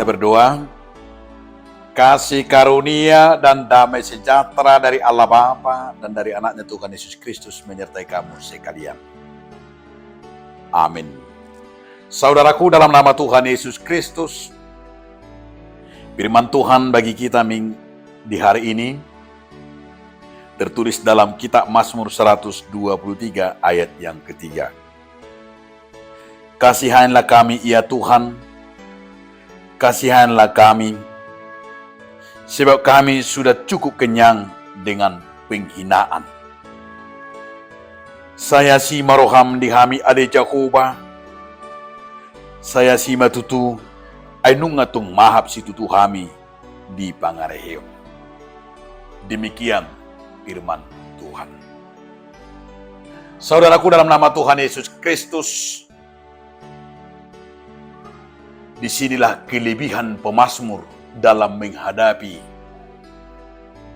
Kita berdoa, kasih karunia dan damai sejahtera dari Allah Bapa dan dari anaknya Tuhan Yesus Kristus menyertai kamu sekalian. Amin. Saudaraku, dalam nama Tuhan Yesus Kristus, firman Tuhan bagi kita di hari ini tertulis dalam kitab Mazmur 123 ayat yang ketiga. Kasihanlah kami ya Tuhan, kasihanlah kami, sebab kami sudah cukup kenyang dengan penghinaan. Saya si maroham dihami ade Jehovah, saya si matutu, ainungatung mahap si tutu hami di pangareheo. Demikian firman Tuhan. Saudaraku, dalam nama Tuhan Yesus Kristus, disinilah kelebihan pemazmur dalam menghadapi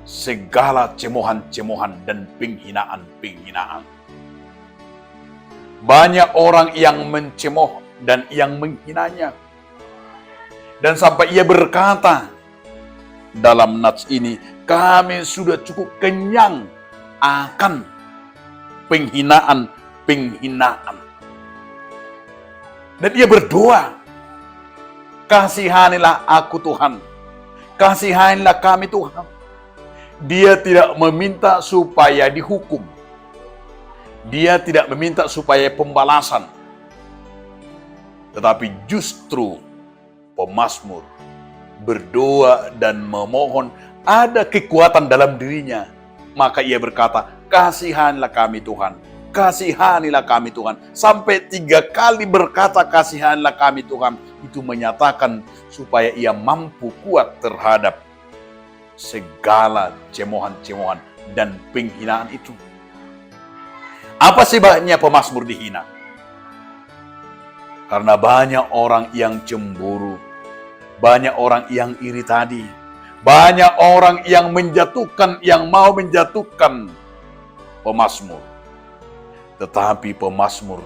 segala cemohan-cemohan dan penghinaan-penghinaan. Banyak orang yang mencemoh dan yang menghinanya. Dan sampai ia berkata dalam nats ini, kami sudah cukup kenyang akan penghinaan-penghinaan. Dan ia berdoa, kasihanilah aku Tuhan, kasihanilah kami Tuhan. Dia tidak meminta supaya dihukum. Dia tidak meminta supaya pembalasan. Tetapi justru pemazmur berdoa dan memohon ada kekuatan dalam dirinya. Maka ia berkata, kasihanilah kami Tuhan, kasihanilah kami Tuhan. Sampai 3 kali berkata kasihanilah kami Tuhan. Itu menyatakan supaya ia mampu kuat terhadap segala cemohan-cemohan dan penghinaan itu. Apa sebabnya pemazmur dihina? Karena banyak orang yang cemburu, banyak orang yang iri tadi, banyak orang yang menjatuhkan, yang mau menjatuhkan pemazmur. Tetapi pemazmur,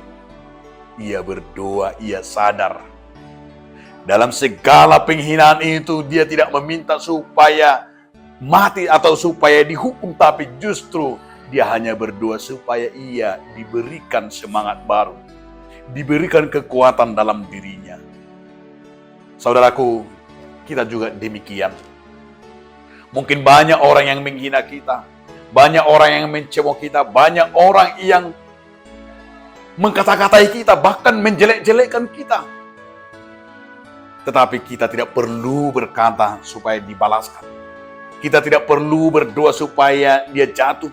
ia berdoa, ia sadar dalam segala penghinaan itu dia tidak meminta supaya mati atau supaya dihukum, tapi justru dia hanya berdoa supaya ia diberikan semangat baru, diberikan kekuatan dalam dirinya. Saudaraku, kita juga demikian. Mungkin banyak orang yang menghina kita, banyak orang yang mencemooh kita, banyak orang yang mengkata-katai kita, bahkan menjelek-jelekkan kita. Tetapi kita tidak perlu berkata supaya dibalaskan. Kita tidak perlu berdoa supaya dia jatuh.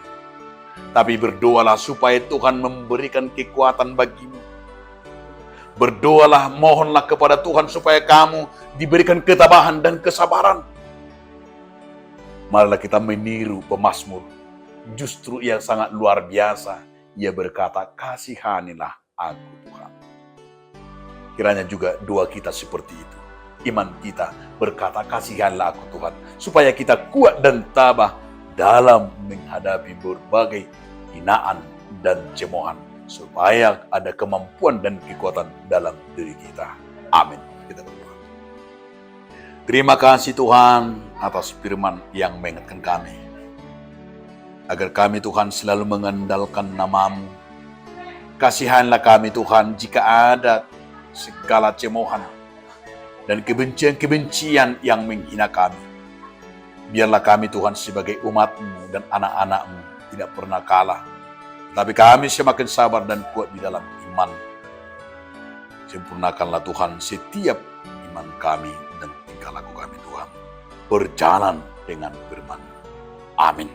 Tapi berdoalah supaya Tuhan memberikan kekuatan bagimu. Berdoalah, mohonlah kepada Tuhan supaya kamu diberikan ketabahan dan kesabaran. Marilah kita meniru pemazmur. Justru yang sangat luar biasa. Ia berkata, kasihanilah aku Tuhan. Kiranya juga doa kita seperti itu. Iman kita berkata, kasihanlah aku Tuhan. Supaya kita kuat dan tabah dalam menghadapi berbagai hinaan dan cemohan. Supaya ada kemampuan dan kekuatan dalam diri kita. Amin. Kita berdoa. Terima kasih Tuhan atas firman yang mengingatkan kami. Agar kami Tuhan selalu mengandalkan nama-Mu. Kasihanlah kami Tuhan jika ada segala cemohan dan kebencian-kebencian yang menghina kami. Biarlah kami Tuhan sebagai umat-Mu dan anak-anak-Mu tidak pernah kalah. Tapi kami semakin sabar dan kuat di dalam iman. Sempurnakanlah Tuhan setiap iman kami dan tingkah laku kami Tuhan. Berjalan dengan firman-Mu. Amin.